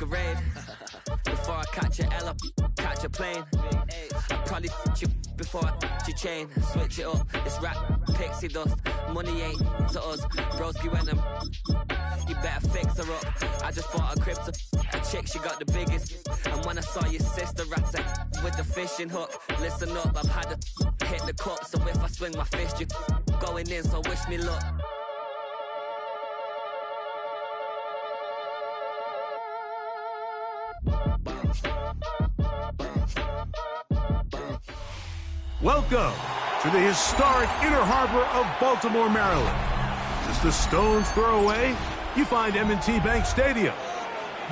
masquerade. Before I catch a L up, catch a plane. I probably you before I your chain. Switch it up, it's rap, pixie dust. Money ain't to us. Broski went them. You better fix her up. I just bought a crib to a chick, she got the biggest. And when I saw your sister rat with the fishing hook, listen up, I've had to hit the cup. So if I swing my fist, you going in, so wish me luck. Welcome to the historic Inner Harbor of Baltimore, Maryland. Just a stone's throw away, you find M&T Bank Stadium,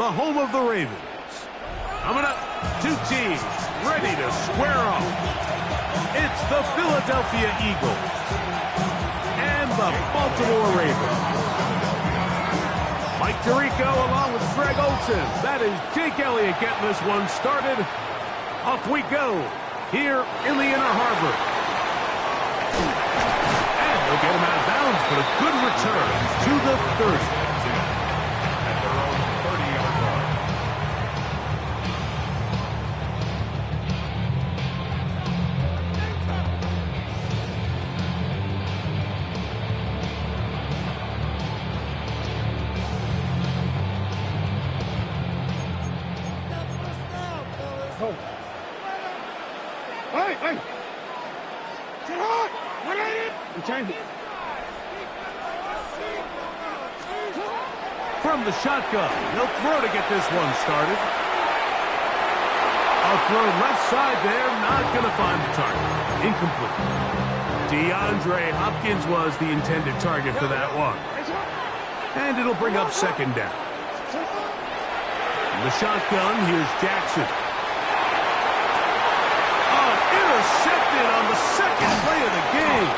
the home of the Ravens. Coming up, two teams ready to square off. It's the Philadelphia Eagles and the Baltimore Ravens. Mike Tirico along with Greg Olson. That is Jake Elliott getting this one started. Off we go here in the Inner Harbor. And they'll get him out of bounds, but a good return to the 30. At their own 30-yard line. Hey! Get on! What are you? From the shotgun, they'll throw to get this one started. A throw left side there, not going to find the target. Incomplete. DeAndre Hopkins was the intended target for that one. And it'll bring up second down. From the shotgun, here's Jackson. Intercepted on the second play of the game.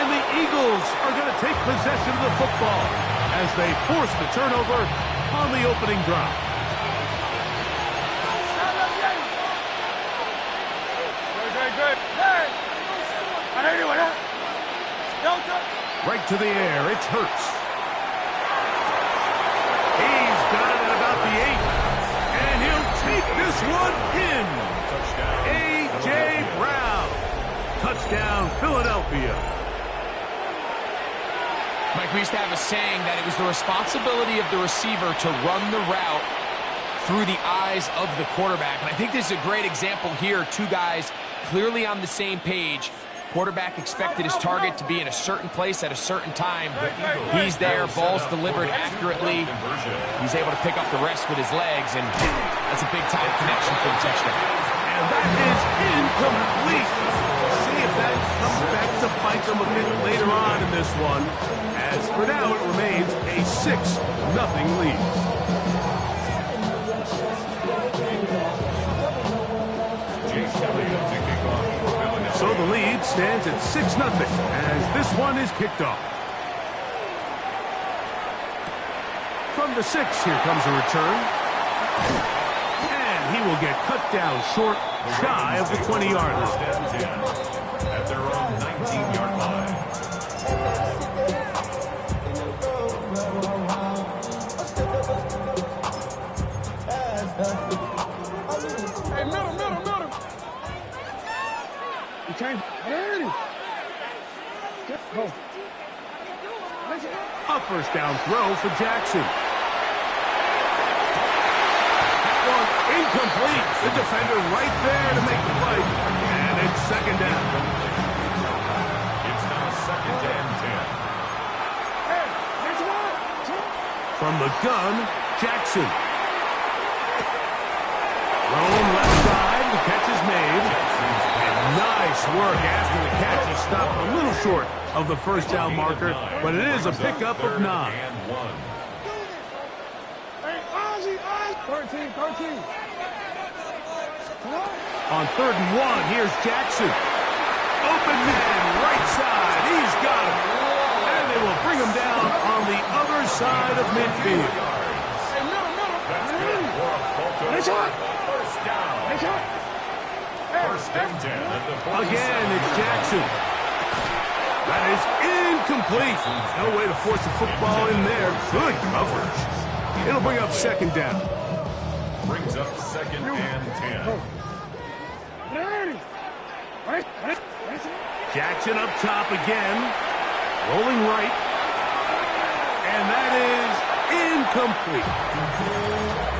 And the Eagles are going to take possession of the football as they force the turnover on the opening drive. Good. Right to the air, it's Hurts. He's got it at about the 8. And he'll take this one in. A.J. Brown. Touchdown, Philadelphia. Mike, we used to have a saying that it was the responsibility of the receiver to run the route through the eyes of the quarterback. And I think this is a great example here. Two guys clearly on the same page. Quarterback expected his target to be in a certain place at a certain time. He's there, ball's delivered accurately. He's able to pick up the rest with his legs, and that's a big-time connection for the touchdown. And that is incomplete. See if that comes back to bite them a bit later on in this one. As for now, it remains a 6-0 lead. So the lead stands at 6-0 as this one is kicked off. From the 6, here comes a return. And he will get cut down short, shy of the 20-yard line. At their own 19-yard line. Hey, middle. A first down throw for Jackson. That one incomplete. The defender right there to make the play. And it's second down. It's now second and 10. From the gun, Jackson. Thrown left side. The catch is made. Nice work after the catch. He stopped a little short of the first down marker, but it is a pickup of 9. Hey, Ozzy. 13. On 3rd and 1, here's Jackson. Open man, right side. He's got him. And they will bring him down on the other side of midfield. Hey, middle. First down. Again, it's Jackson. That is incomplete. No way to force the football in there. Good coverage. It'll bring up second down. Brings up 2nd and 10. Jackson up top again. Rolling right. And that is incomplete.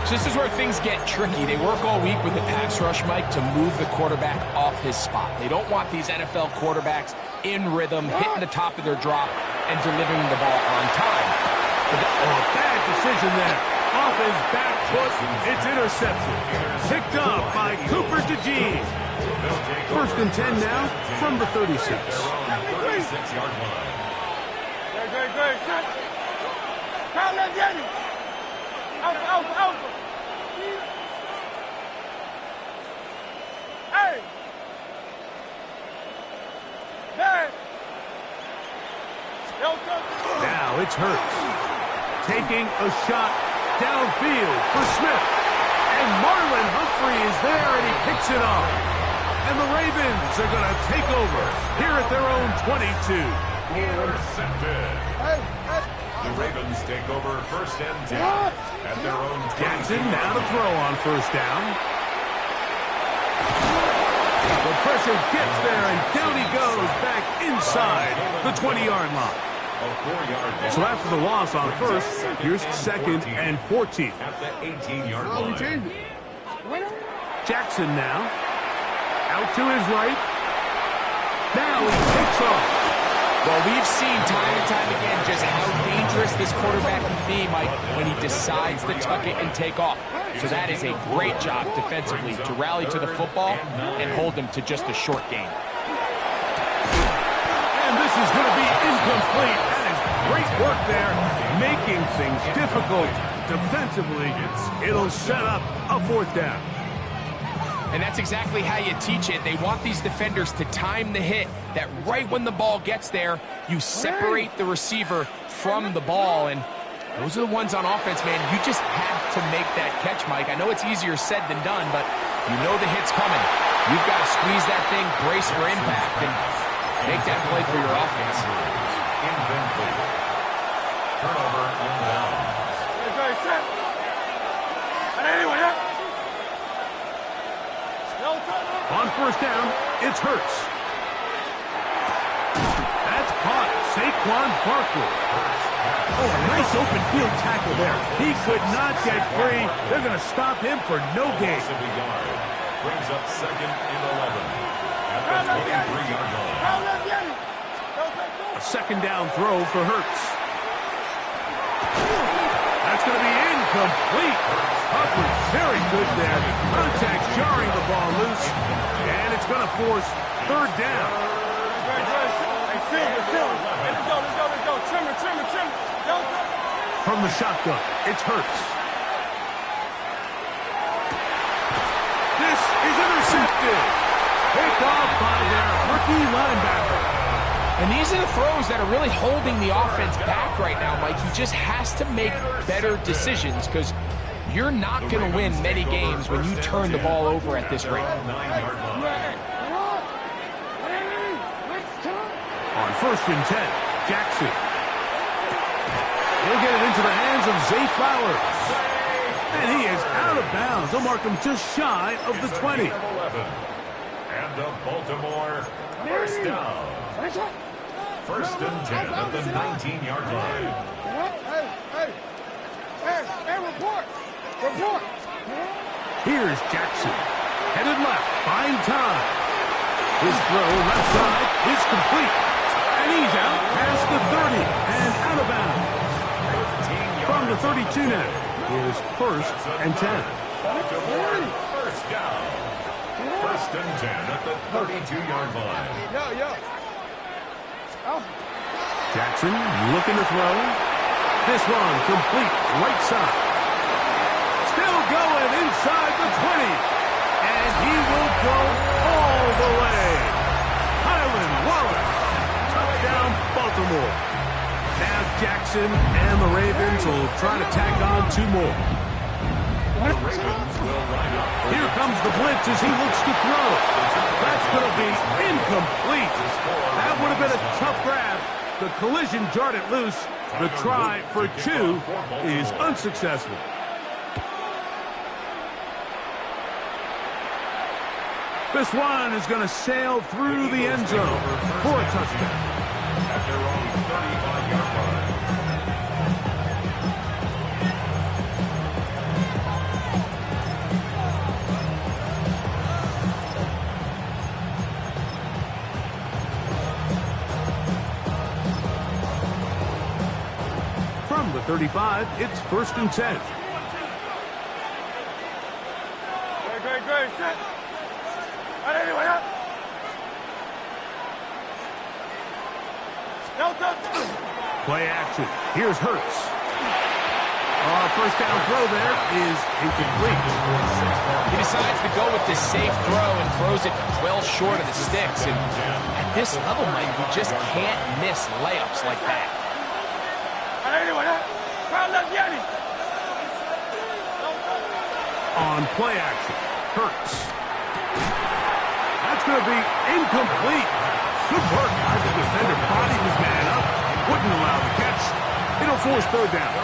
So this is where things get tricky. They work all week with the pass rush, Mike, to move the quarterback off his spot. They don't want these NFL quarterbacks in rhythm, hitting the top of their drop, and delivering the ball on time. Bad decision there. Off his back foot, it's intercepted. Picked up by Cooper DeGene. 1st and 10 now from the 36. 36-yard line. Good. Come on, get it. Out. Hey. Hey. Now it's Hurts. Taking a shot downfield for Smith. And Marlon Humphrey is there, and he picks it off. And the Ravens are going to take over here at their own 22. Intercepted. The Ravens take over 1st and 10 at their own 22. Jackson now to throw on 1st down. The pressure gets there, and down he goes back inside the 20-yard line. So after the loss on 1st, here's 2nd and 14. At the 18-yard line. Jackson now. Out to his right. Now he takes off. Well, we've seen time and time again just how dangerous this quarterback can be, Mike, when he decides to tuck it and take off. So that is a great job defensively to rally to the football and hold him to just a short gain. And this is going to be incomplete. That is great work there, making things difficult defensively. It'll set up a 4th down. And that's exactly how you teach it. They want these defenders to time the hit, that right when the ball gets there, you separate the receiver from the ball. And those are the ones on offense, man. You just have to make that catch, Mike. I know it's easier said than done, but you know the hit's coming. You've got to squeeze that thing, brace for impact, and make that play for your offense. Turnover on down. On 1st down, it's Hurts. That's caught. Saquon Barkley. Oh, a nice open field tackle there. He could not get free. They're going to stop him for no gain. Brings up 2nd and 11 at the 23-yard line. A 2nd down throw for Hurts. That's going to be incomplete. Humphrey very good there. Contact jarring the ball loose. And it's going to force 3rd down. Let's go. Trim. From the shotgun, it's Hurts. This is intercepted. Picked off by their rookie linebacker. And these are the throws that are really holding the offense back right now, Mike. He just has to make better decisions because you're not going to win many games when you turn the ball over at this rate. On 1st and 10, Jackson. He'll get it into the hands of Zay Flowers. And he is out of bounds. They'll mark him just shy of the 20. And the Baltimore 1st down. 1st and 10 at the 19-yard line. Hey, report. Here's Jackson. Headed left, buying time. His throw left side is complete. And he's out past the 30 and out of bounds. From the 32 now is 1st and 10. Baltimore 1st down. 1st and 10 at the 32-yard line. Jackson looking to throw. This one complete right side. Still going inside the 20. And he will go all the way. Highland Wallace. Touchdown Baltimore. Now Jackson and the Ravens will try to tack on 2 more. The Ravens will line up. Here comes the blitz as he looks to throw. That's going to be incomplete. That would have been a tough grab. The collision jarred it loose. The try for 2 is unsuccessful. This one is going to sail through the end zone for a touchdown. At their own 35-yard line. From the 35, it's 1st and 10. Great. Set. Anyway, up. Play action. Here's Hurts. First down throw there is incomplete. He decides to go with this safe throw and throws it well short of the sticks. And at this level, Mike, you just can't miss layups like that. On play action, Hurts. That's going to be incomplete. Good work by the defender. Bodied his man up. Wouldn't allow the catch. It'll force 3rd down.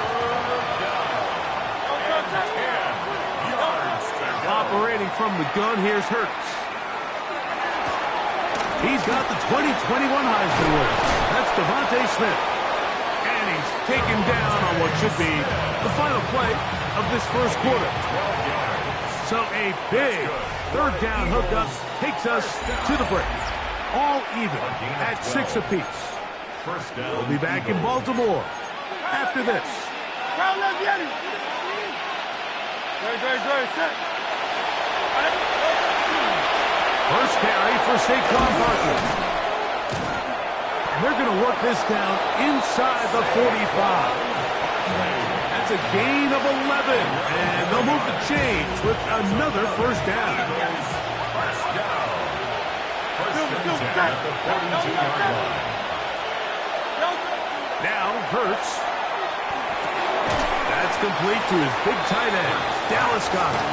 Operating from the gun, here's Hurts. He's got the 2021 Heisman winner. That's Devontae Smith. And he's taken down on what should be the final play of this first quarter. So a big 3rd down hookup takes us to the break. All even at 6 apiece. We'll be back in Baltimore after this. First carry for Saquon Barkley. And they're going to work this down inside the 45. That's a gain of 11, and they'll move the chains with another 1st down. Now Hurts. That's complete to his big tight end, Dallas Goedert.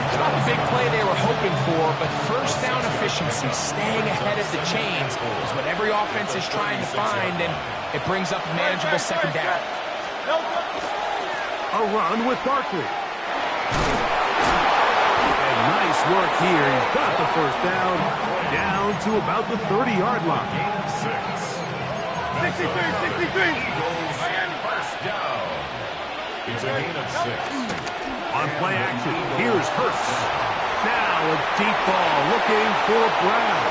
It's not the big play they were hoping for, but first down efficiency, staying ahead of the chains, is what every offense is trying to find, and it brings up a manageable 2nd down. A run with Barkley. And nice work here. He's got the 1st down to about the 30-yard line. 63. First down. It's a gain of 6. On play action, here's Hurts. Now a deep ball looking for Brown.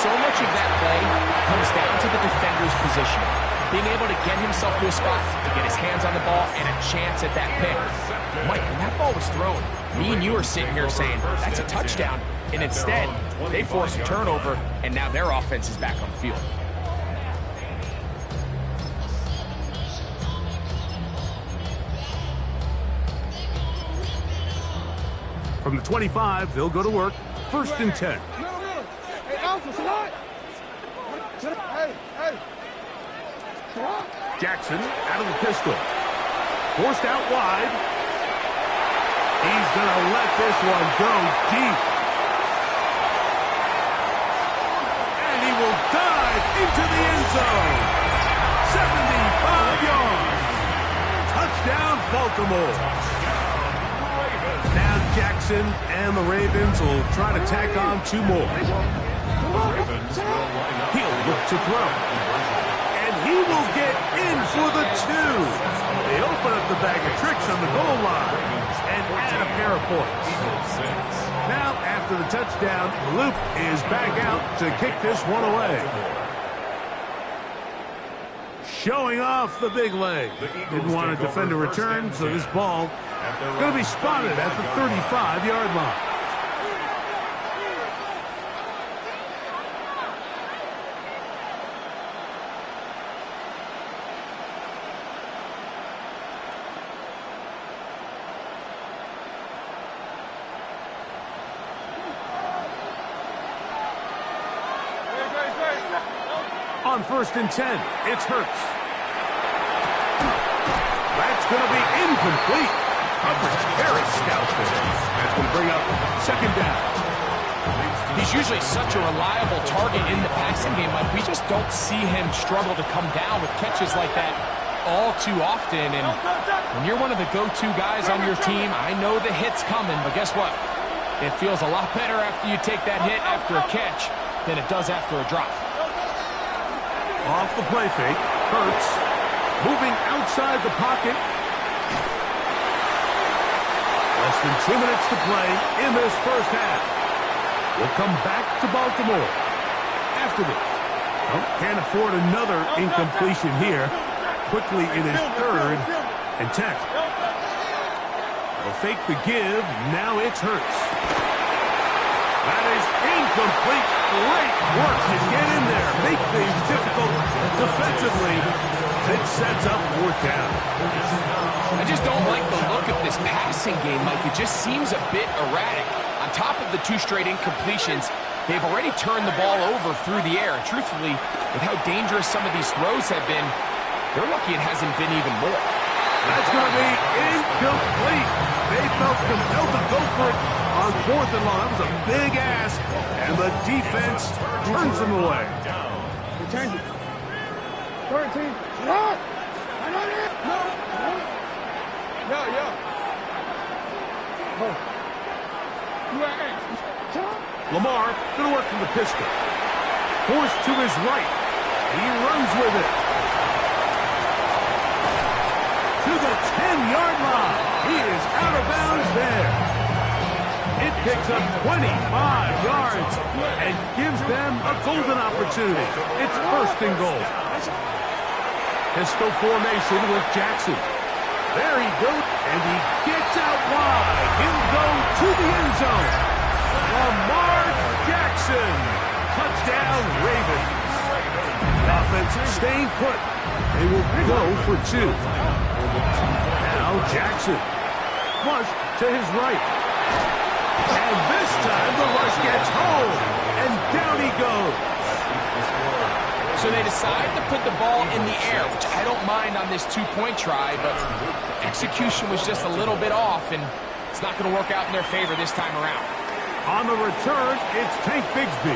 So much of that play comes down to the defender's position. Being able to get himself to a spot, to get his hands on the ball, and a chance at that pick. Mike, when that ball was thrown, me and you are sitting here saying, that's a touchdown. And instead, they force a turnover, and now their offense is back on the field. From the 25, they'll go to work. 1st and 10. Hey, Alpha, tonight. Hey. Jackson out of the pistol. Forced out wide. He's going to let this one go deep. And he will dive into the end zone. 75 yards. Touchdown, Baltimore. Now Jackson and the Ravens will try to tack on 2 more. He'll look to throw. And he will get in for the 2. They open up the bag of tricks on the goal line and add a pair of points. Now, after the touchdown, Luke is back out to kick this one away. Showing off the big leg. Didn't want to defend a return, so this ball going to be spotted at the 35-yard line. On 1st and 10, it's Hurts. That's going to be incomplete. Coverage very stout there. That's going to bring up 2nd down. He's usually such a reliable target in the passing game. Like, we just don't see him struggle to come down with catches like that. all too often, and when you're one of the go-to guys on your team, I know the hit's coming, but guess what? It feels a lot better after you take that hit after a catch than it does after a drop. Off the play fake, Hurts, moving outside the pocket. Less than 2 minutes to play in this first half. We'll come back to Baltimore after this. Oh, can't afford another incompletion here. Quickly in his 3rd and 10. They'll fake the give. Now it's Hurts. That is incomplete. Great work to get in there. Make things difficult defensively. It sets up 4th down. I just don't like the look of this passing game, Mike. It just seems a bit erratic. On top of the 2 straight incompletions, they've already turned the ball over through the air. Truthfully, with how dangerous some of these throws have been, they're lucky it hasn't been even more. That's going to be incomplete. They felt compelled to go for it on 4th and long. That was a big ask, and the defense turns them away. Change it. 13. Shot! No. Yo. Lamar going to work from the pistol. Forced to his right. He runs with it. To the 10-yard line. He is out of bounds there. It picks up 25 yards and gives them a golden opportunity. It's 1st and goal. Pistol formation with Jackson. There he goes, and he gets out wide. He'll go to the end zone. Lamar Jackson. Touchdown, Ravens. The offense staying put. They will go for 2. Now Jackson. Flush to his right. And this time the rush gets home. And down he goes. So they decide to put the ball in the air, which I don't mind on this 2-point try, but the execution was just a little bit off, and it's not going to work out in their favor this time around. On the return, it's Tank Bigsby.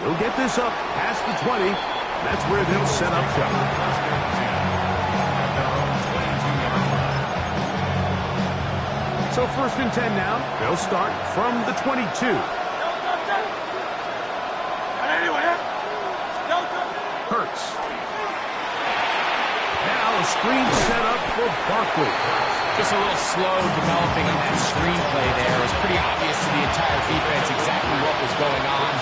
They'll get this up past the 20. That's where they'll set up shop. So 1st and 10 now. They'll start from the 22. Hurts. Now a screen set up for Barkley. Just a little slow developing on that screenplay there. It was pretty obvious to the entire defense exactly what was going on.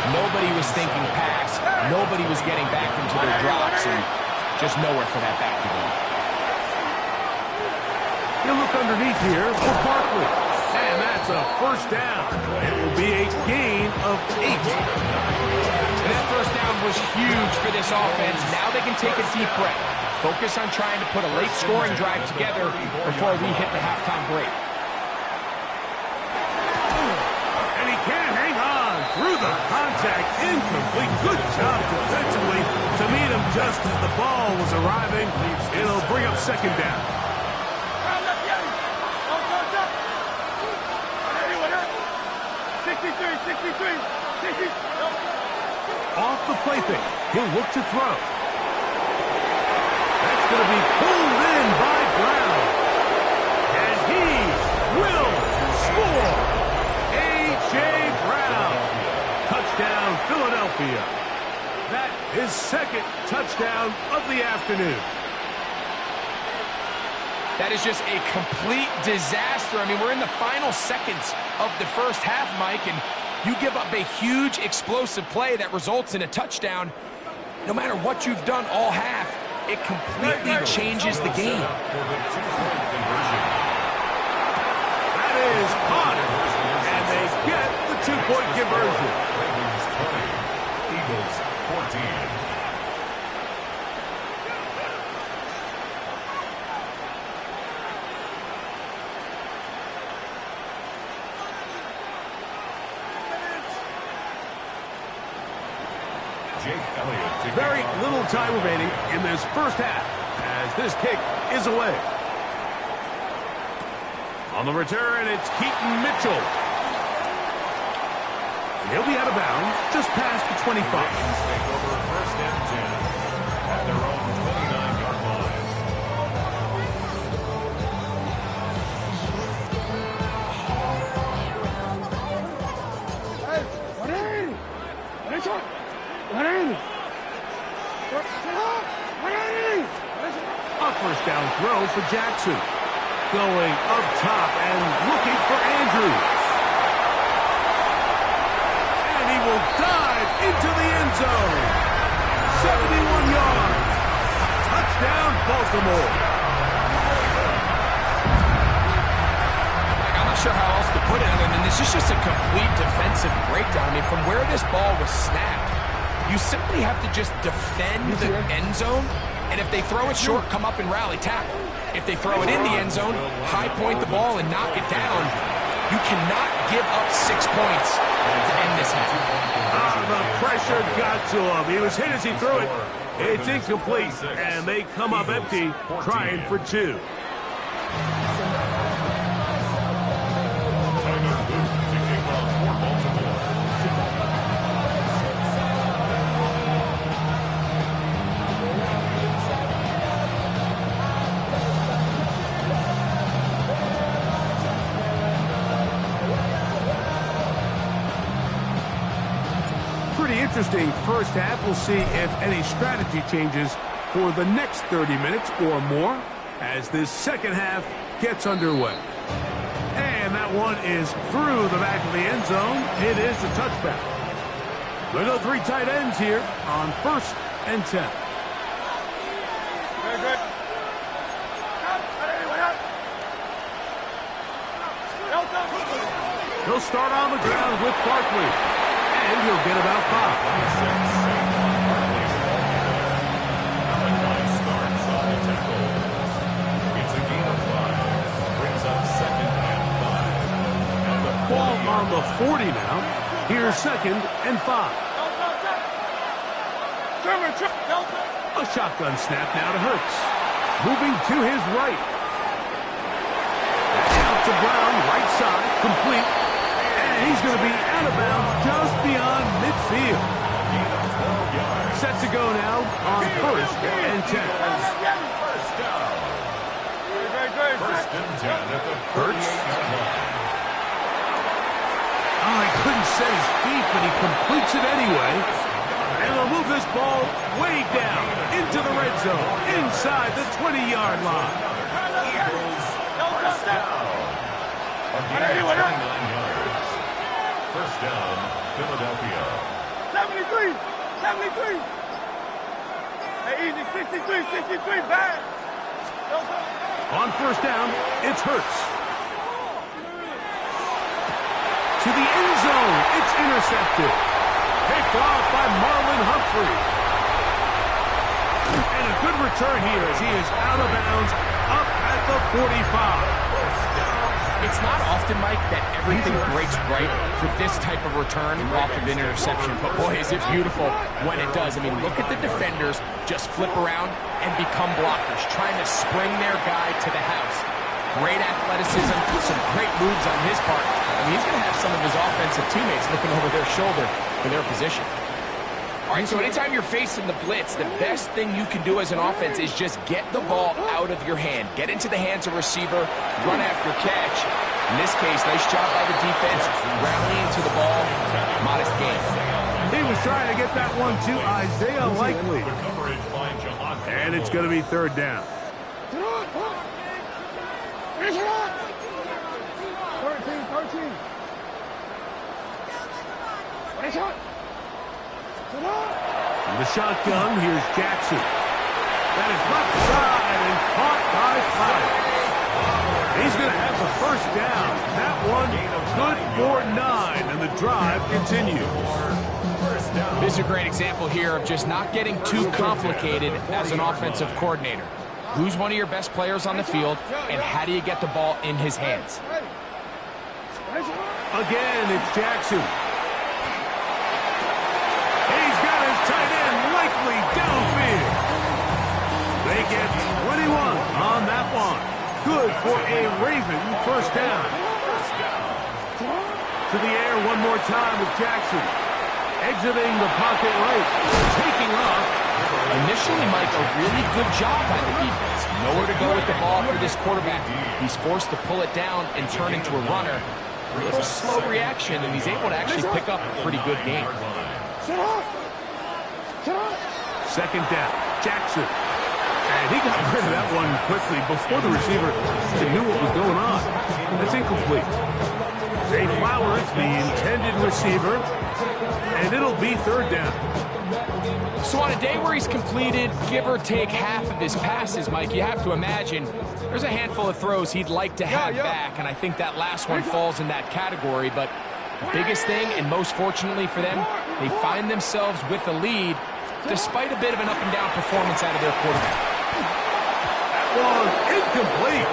Nobody was thinking pass. Nobody was getting back into their drops, and just nowhere for that back to go. He'll look underneath here for Barkley. And that's a 1st down. It will be a gain of 8. And that 1st down was huge for this offense. Now they can take a deep breath. Focus on trying to put a late scoring drive together before we hit the halftime break. And he can't hang on through the contact. Incomplete. Good job defensively to meet him just as the ball was arriving. It'll bring up 2nd down. 63. Off the play fake. He'll look to throw. That's going to be pulled in by Brown. And he will score. A.J. Brown. Touchdown, Philadelphia. That is 2nd touchdown of the afternoon. That is just a complete disaster. I mean, we're in the final seconds of the first half, Mike, and you give up a huge explosive play that results in a touchdown. No matter what you've done all half, it completely changes the game. That is caught, and they get the 2-point conversion. Eagles 14. Very little time remaining in this first half as this kick is away. On the return, it's Keaton Mitchell. And he'll be out of bounds just past the 25. A first down throw for Jackson. Going up top and looking for Andrews. And he will dive into the end zone. 71 yards. Touchdown, Baltimore. I'm not sure how else to put it other than this is just a complete defensive breakdown. I mean, from where this ball was snapped, you simply have to just defend the end zone, and if they throw it short, come up and rally tackle. If they throw it in the end zone, high point the ball and knock it down. You cannot give up 6 points to end this half. The pressure got to him. He was hit as he threw it. It's incomplete, and they come up empty, trying for 2. Pretty interesting first half. We'll see if any strategy changes for the next 30 minutes or more as this second half gets underway. And that one is through the back of the end zone. It is a touchback. We'll go 3 tight ends here on 1st and 10. He'll start on the ground with Barkley. And he'll get about 5. It's a gain of 5. Brings up 2nd and 5. Ball on the 40 now. Here's 2nd and 5. A shotgun snap now to Hurts. Moving to his right. Out to Brown, right side, complete. He's going to be out of bounds just beyond midfield. Set to go now on 1st and 10. First down. 1st and 10 at the Hurts. Oh, he couldn't set his feet, but he completes it anyway. And they'll move this ball way down into the red zone, inside the 20-yard line. First down. Again, 29 yards. First down, Philadelphia. 73! 73! Hey, easy, 63, 63, bad! On 1st down, it's Hurts. To the end zone, it's intercepted. Picked off by Marlon Humphrey. And a good return here as he is out of bounds, up at the 45. It's not often, Mike, that everything breaks right for this type of return off of an interception. But, boy, is it beautiful when it does. I mean, look at the defenders just flip around and become blockers, trying to spring their guy to the house. Great athleticism, some great moves on his part. I mean, he's going to have some of his offensive teammates looking over their shoulder for their position. All right, so anytime you're facing the blitz, the best thing you can do as an offense is just get the ball out of your hand. Get into the hands of receiver, run after catch. In this case, nice job by the defense, rallying to the ball. Modest gain. He was trying to get that one to Isaiah Likely. And it's going to be 3rd down. 13. From the shotgun, here's Jackson. That is left side and caught by Fowler. He's going to have the 1st down. That one good for 9, and the drive continues. This is a great example here of just not getting too complicated as an offensive coordinator. Who's one of your best players on the field, and how do you get the ball in his hands? Again, it's Jackson. He's got his tight end Likely downfield. They get 21 on that one. Good for a Raven 1st down. To the air one more time with Jackson. Exiting the pocket right. Taking off. Initially, Mike, a really good job by the defense. Nowhere to go with the ball for this quarterback. He's forced to pull it down and turn into a runner. A little slow reaction, and he's able to actually pick up a pretty good game. Second down. Jackson. And he got rid of that one quickly before the receiver knew what was going on. That's incomplete. Zay Flowers, the intended receiver, and it'll be third down. So on a day where he's completed, give or take half of his passes, Mike, you have to imagine there's a handful of throws he'd like to have back, and I think that last one falls in that category. But the biggest thing, and most fortunately for them, they find themselves with the lead despite a bit of an up-and-down performance out of their quarterback. One incomplete.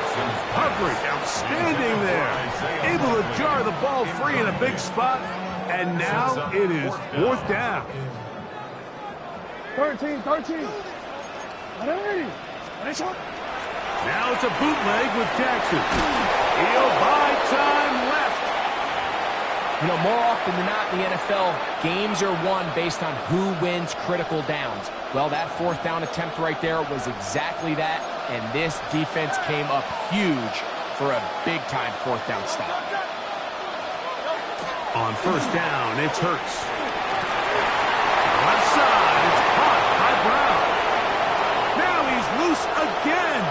Coverage outstanding there. Able to jar the ball free in a big spot. And now it is fourth down. 13. Now it's a bootleg with Jackson. He'll buy time left. You know, more often than not in the NFL, games are won based on who wins critical downs. Well, that fourth down attempt right there was exactly that, and this defense came up huge for a big-time fourth down stop. On first down, it's Hurts. Left side, it's caught by Brown. Now he's loose again.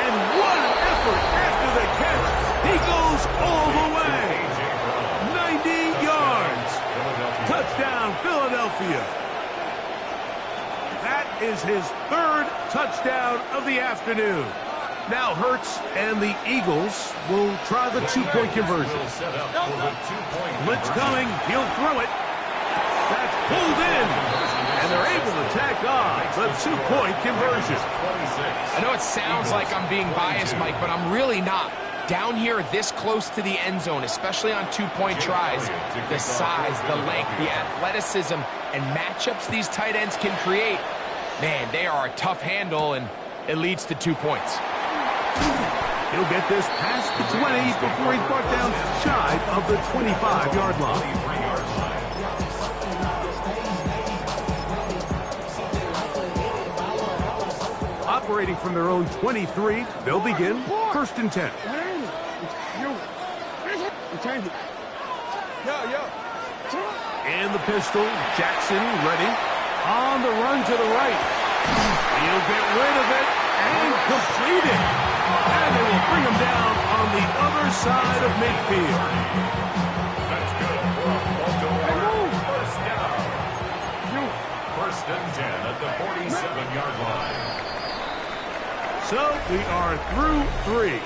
And what an effort after the catch. He goes all the way. 90 yards. Touchdown, Philadelphia. That is his third touchdown of the afternoon. Now Hurts and the Eagles will try the two-point conversion. Blitz coming. He'll throw it. That's pulled in. And they're able to tack on the two-point conversion. I know it sounds like I'm being biased, Mike, but I'm really not. Down here this close to the end zone, especially on two-point tries, the size, the length, the athleticism, and matchups these tight ends can create, man, they are a tough handle, and it leads to 2 points. He'll get this past the 20 before he's brought down shy of the 25-yard line. Operating from their own 23, they'll begin first and 10. And the pistol, Jackson ready. On the run to the right. He'll get rid of it and complete it. And they will bring him down on the other side of midfield. That's good for a Baltimore first down. First and 10 at the 47-yard line. So we are through 3.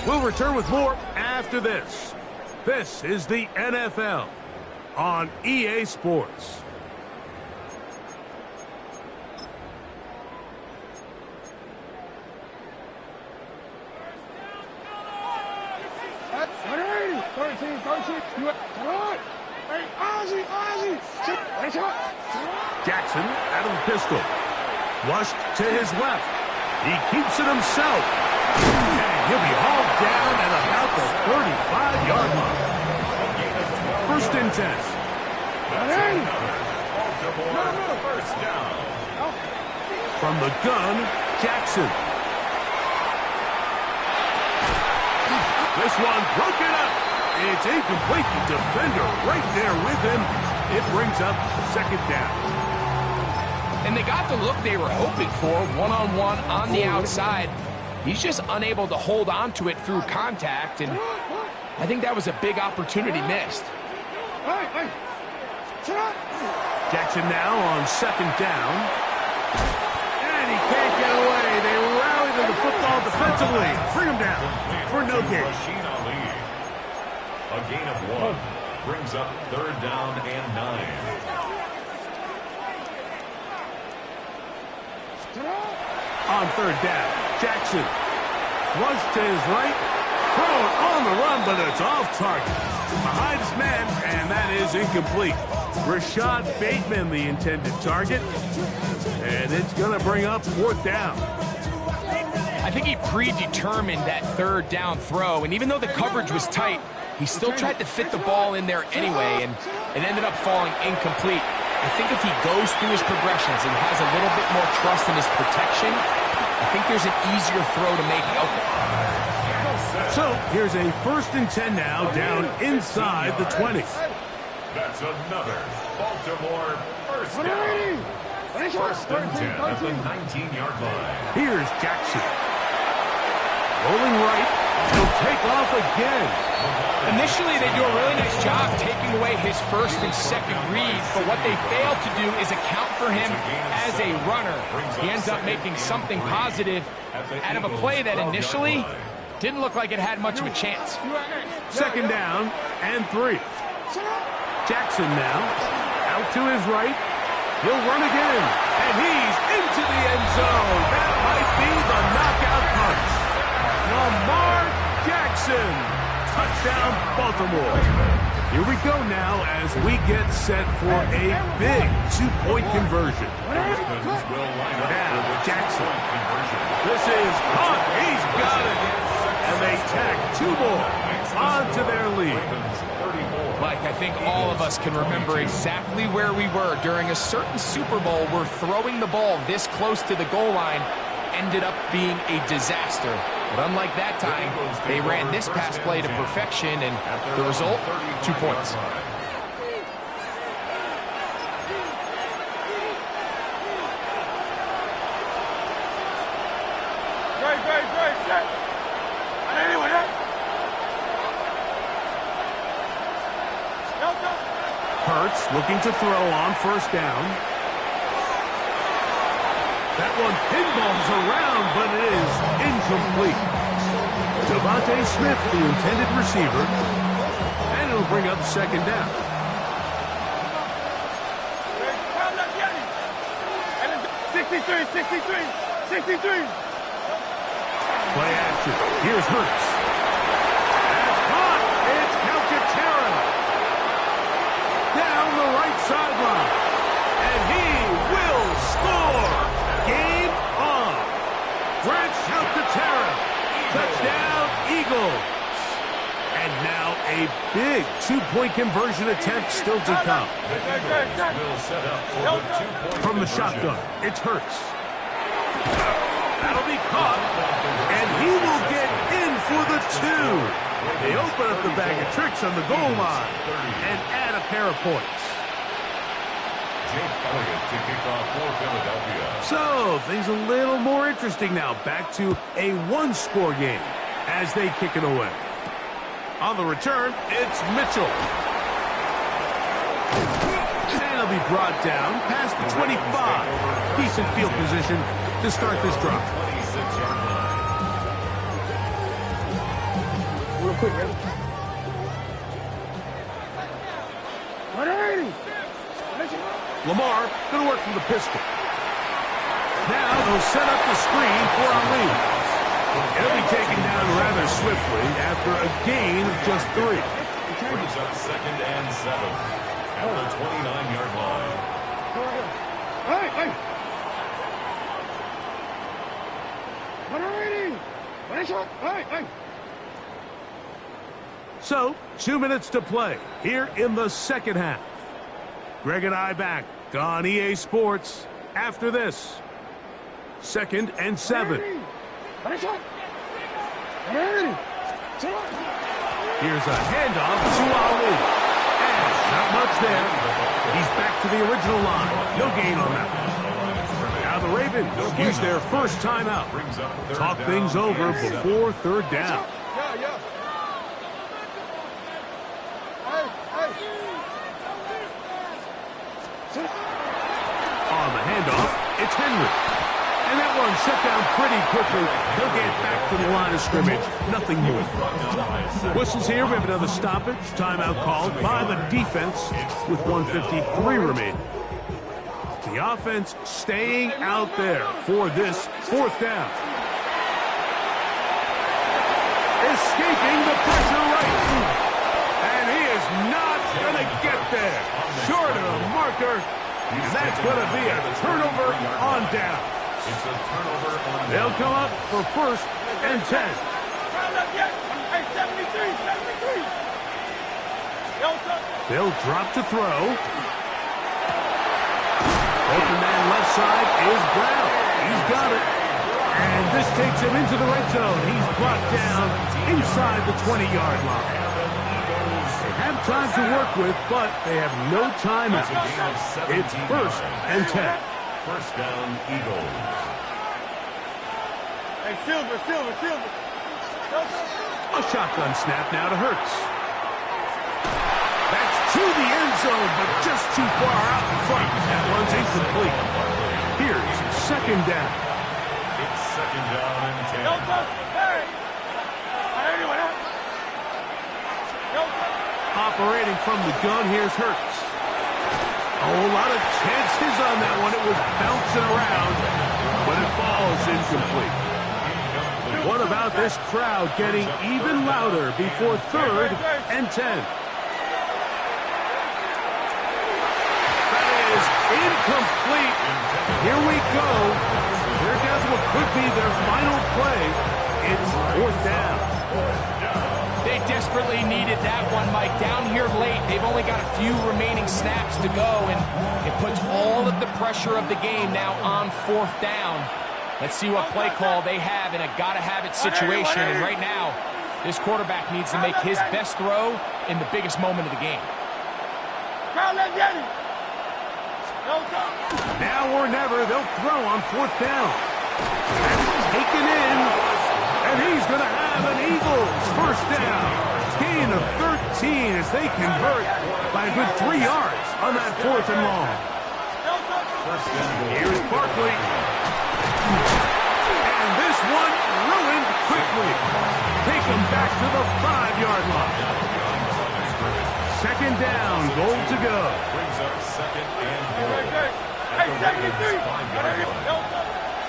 We'll return with more after this. This is the NFL on EA Sports. Jackson out of the pistol. Flushed to his left. He keeps it himself. And he'll be hauled down at about the 35-yard line. First and 10. Baltimore first down. From the gun, Jackson. This one broken up. It's incomplete. The defender right there with him. It brings up second down. And they got the look they were hoping for, one-on-one on the outside. He's just unable to hold on to it through contact, and I think that was a big opportunity missed. Jackson now on second down. And he can't get away. They rally to the football defensively. Bring him down for no gain. A gain of 1 brings up third down and 9. On third down, Jackson. Flush to his right. Thrown on the run, but it's off target. Behind his man, and that is incomplete. Rashad Bateman, the intended target. And it's going to bring up fourth down. I think he predetermined that third down throw, and even though the coverage was tight, he still tried to fit the ball in there anyway, and it ended up falling incomplete. I think if he goes through his progressions and has a little bit more trust in his protection, I think there's an easier throw to make out there. So here's a first and 10 now, down inside the 20. That's another Baltimore Baltimore, first down. First and 10 at the 19-yard line. Here's Jackson. Rolling right. He'll take off again. Initially, they do a really nice job taking away his first and second reads, but what they fail to do is account for him as a runner. He ends up making something positive out of a play that initially didn't look like it had much of a chance. Second down and 3. Jackson now. Out to his right. He'll run again. And he's into the end zone. That might be the knockout punch. Lamar Jackson. Touchdown, Baltimore. Here we go now as we get set for a big 2-point conversion. Now, Jackson. This is caught. He's got it. And they tack 2 more onto their lead. Like, I think all of us can remember exactly where we were during a certain Super Bowl where throwing the ball this close to the goal line ended up being a disaster. But unlike that time, they ran this pass play to perfection, and the result, 2 points. Hurts looking to throw on first down. That one pinballs around, but it is incomplete. Devontae Smith, the intended receiver, and it'll bring up second down. Play action. Here's Hurts. That's caught. It's Calcaterra. Down the right sideline. And he will score. Game on. Branch Calcaterra. Touchdown, Eagles. And now a big 2-point conversion attempt still to come. From the shotgun, it's Hurts. That'll be caught. And he will get in for the 2. They open up the bag of tricks on the goal line and add a pair of points. To kick off for Philadelphia. So, things a little more interesting now. Back to a 1-score game as they kick it away. On the return, it's Mitchell. And he'll be brought down past the 25. Decent field position to start this drive. 26-yard line. Real quick, man. 180. Lamar going to work from the pistol. Now they'll set up the screen for Ali. It'll be taken down rather swiftly after a gain of just 3. Brings up second and 7 at the 29-yard line. Hey! 180. Hey! So, 2 minutes to play here in the second half. Greg and I back on EA Sports after this. Second and 7. Here's a handoff to Ali. And not much there. He's back to the original line. No gain on that one. Now the Ravens use their first timeout. Talk things over before third down. On the handoff, it's Henry. And that one shut down pretty quickly. They'll get back to the line of scrimmage. Nothing more. Whistles here. We have another stoppage. Timeout called by the defense with 1:53 remaining. The offense staying out there for this fourth down. Escaping the pressure right. And he is not going to get there. Short of the marker. And that's going to be a turnover on down. It's a turnover on They'll come up for first and 10. They'll drop to throw. Open man left side is Brown. He's got it. And this takes him into the red zone. He's brought down inside the 20-yard line. They have time to work with, but they have no timeouts. It's 1st and 10. First down, Eagles. Hey, Silver. A shotgun snap now to Hurts. That's to the end zone, but just too far out in front. That one's incomplete. Here's 2nd down. It's 2nd down and 10. Operating from the gun, here's Hurts. A whole lot of chances on that one. It was bouncing around, but it falls incomplete. What about this crowd getting even louder before 3rd and 10? That is incomplete. Here we go. Here goes what could be their final play. It's 4th down. They desperately needed that one, Mike. Down here late, they've only got a few remaining snaps to go, and it puts all of the pressure of the game now on 4th down. Let's see what play call they have in a gotta-have-it situation. And right now, this quarterback needs to make his best throw in the biggest moment of the game. Now or never, they'll throw on 4th down. Taken in, and he's going to have an Eagles 1st down. Gain of 13 as they convert by a good 3 yards on that 4th and long. Here's Barkley. And this one ruined quickly. Take him back to the 5-yard line. 2nd down, goal to go. Brings up 2nd and goal.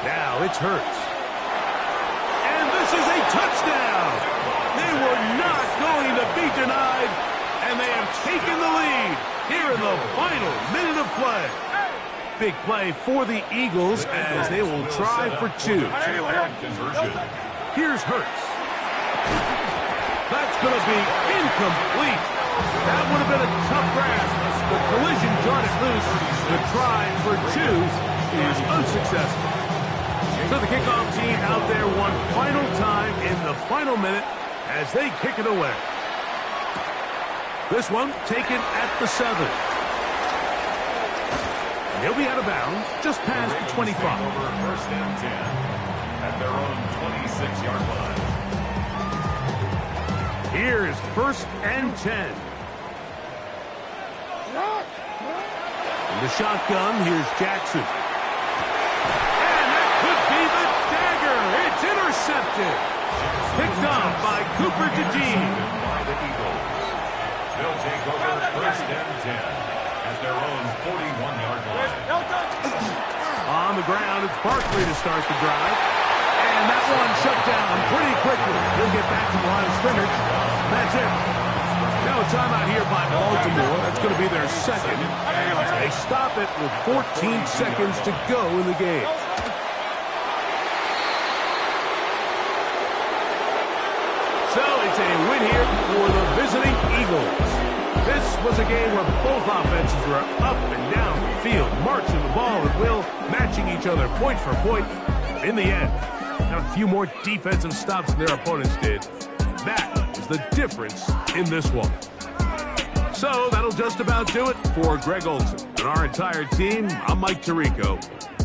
Now it's Hurts. And this is a touchdown. They were not going to be denied, and they have taken the lead here in the final minute of play. Big play for the Eagles as they will try for 2. Here's Hurts. That's going to be incomplete. That would have been a tough grasp. The collision got it loose. The try for 2 is unsuccessful. So the kickoff team out there one final time in the final minute as they kick it away. This one taken at the 7. He'll be out of bounds just past the 25. 1st and 10 at their own 26-yard line. Here's 1st and 10. In the shotgun, here's Jackson. And that could be the dagger. It's intercepted. Picked off by Cooper DeJean. By the Eagles. They'll take over 1st and 10 at their own 41-yard line. On the ground, it's Barkley to start the drive. And that one shut down pretty quickly. He'll get back to the line of scrimmage. That's it. Now a timeout here by Baltimore. That's going to be their 2nd. They stop it with 14 seconds to go in the game. So it's a win here for the visiting Eagles. This was a game where both offenses were up and down the field, marching the ball at will, matching each other point for point. In the end, got a few more defensive stops than their opponents did. That is the difference in this one. So that'll just about do it for Greg Olson and our entire team. I'm Mike Tirico.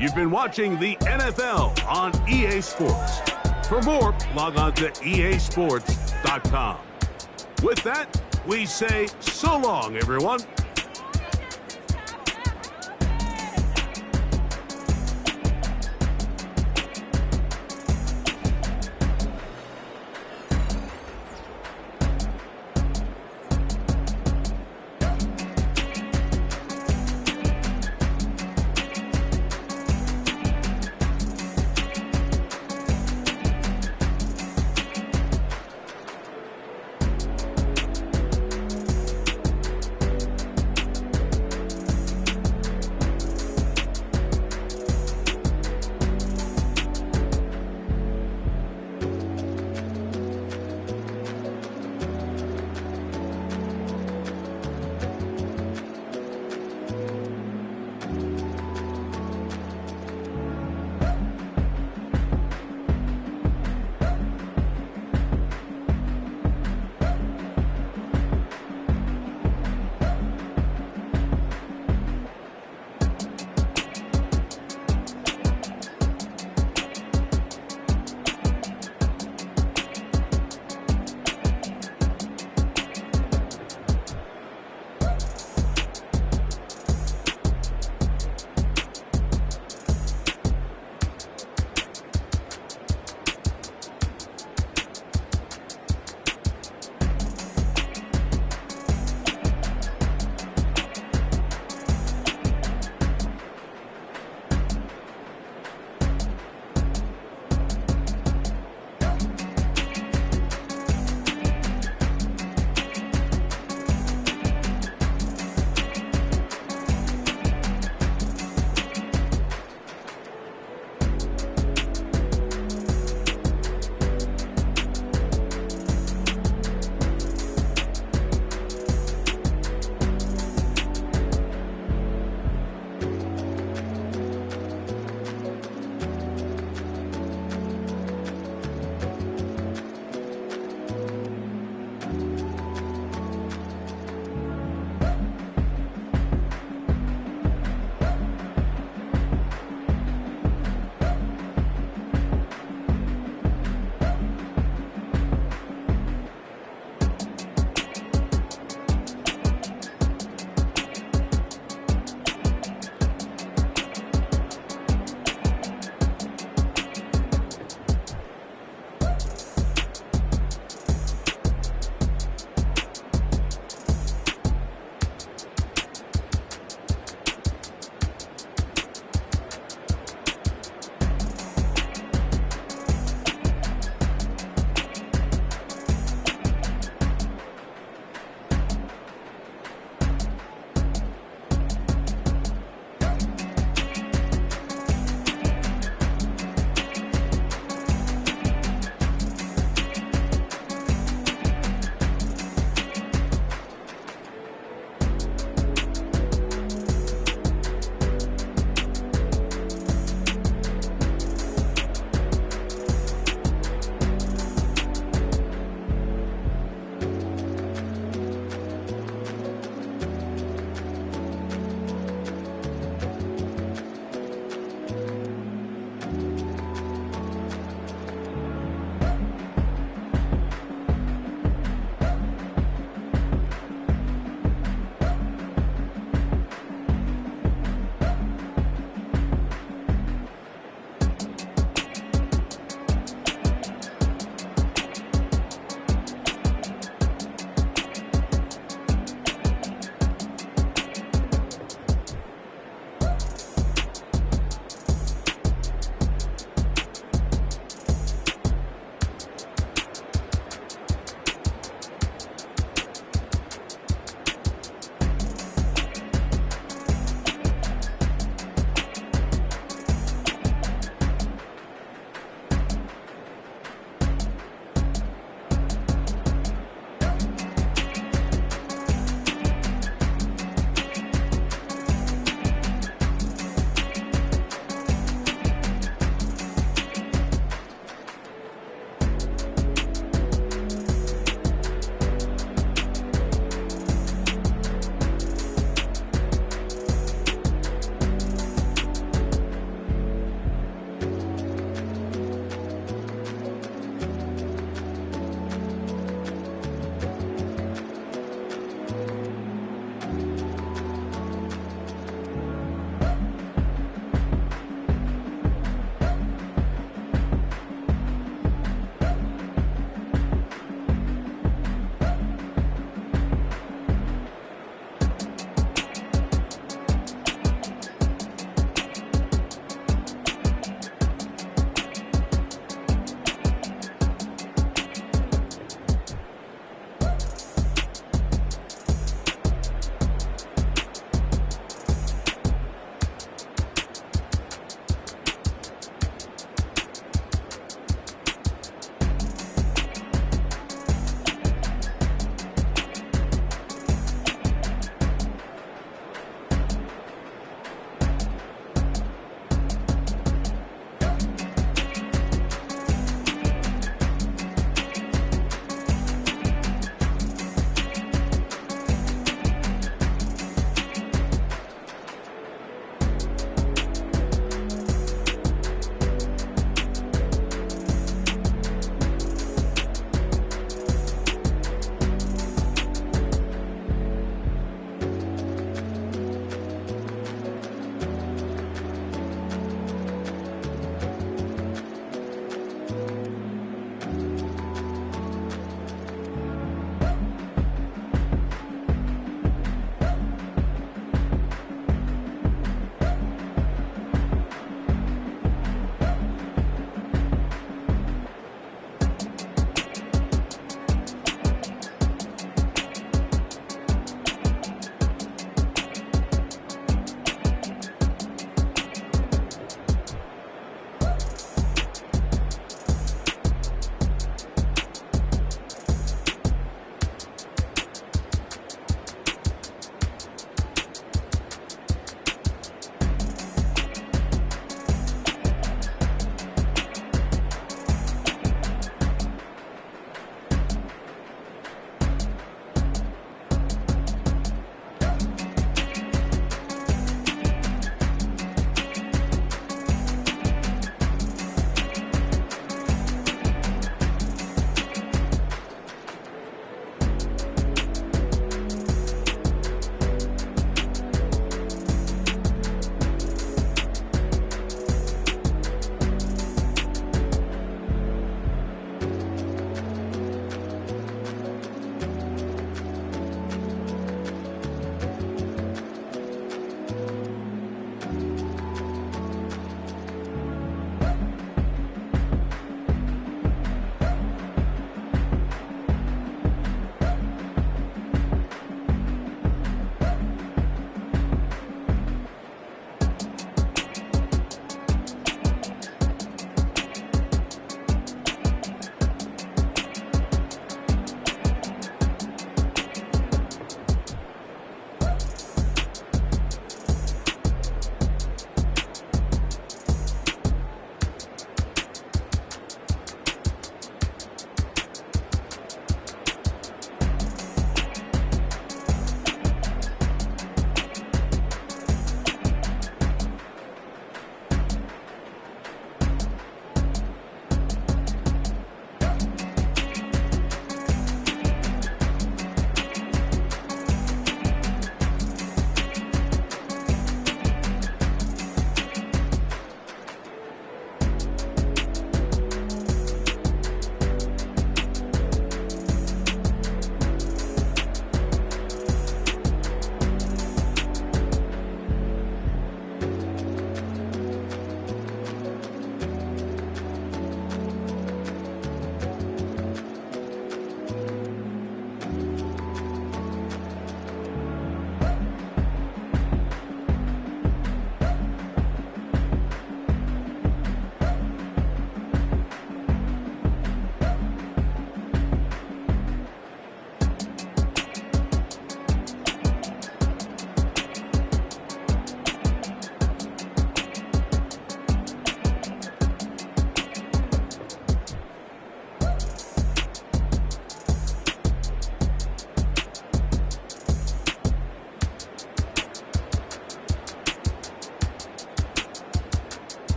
You've been watching the NFL on EA Sports. For more, log on to easports.com. With that, we say so long, everyone.